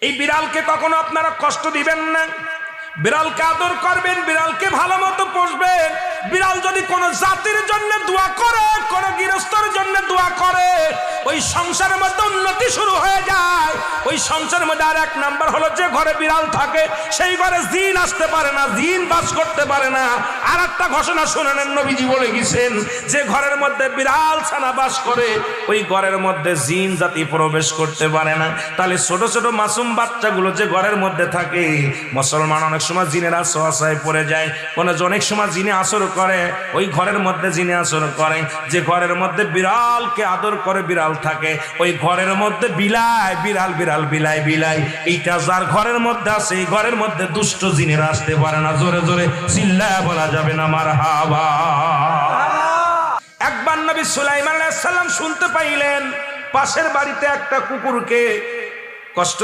এই বিড়ালকে কখনো আপনারা কষ্ট দিবেন না, বিড়ালকে আদর করবেন, বিড়ালকে ভালো মতো পুষবেন। বিড়াল যদি কোনো জাতির জন্য দোয়া করে, কোনো গৃহস্থর জন্য দোয়া করে, ওই সংসারের মধ্যে উন্নতি শুরু হয়ে যায়। ওই সংসারের মধ্যে আর এক নাম্বার হলো, যে ঘরে বিড়াল থাকে সেই ঘরে জিন আসতে পারে না, জিন বাস করতে পারে না। আর একটা ঘোষণা শুনেন, নবীজি বলে গেছেন, যে ঘরের মধ্যে বিড়াল ছানা বাস করে ওই ঘরের মধ্যে জিন জাতি প্রবেশ করতে পারে না। তাহলে ছোট ছোট মাসুম বাচ্চাগুলো যে ঘরের মধ্যে থাকে, মুসলমান অনেক সময় জিনের আশ্রয় পড়ে যায়, অনেক সময় জিনে আসর করে, ওই ঘরের মধ্যে জিনে আসর করে। যে ঘরের মধ্যে বিড়ালকে আদর করে বিড়াল থাকে, ওই ঘরের মধ্যে বিলাই বিড়াল বিড়াল বিলাই বিলাই, এইটা যার ঘরের মধ্যে আছে এই ঘরের মধ্যে দুষ্ট জিনেরা আসতে পারে না। জোরে জোরে চিল্লায়া বলা যাবে না মারহাবা। একবার নবী সুলাইমান আলাইহিস সালাম শুনতে পাইলেন পাশের বাড়িতে একটা কুকুরকে কষ্ট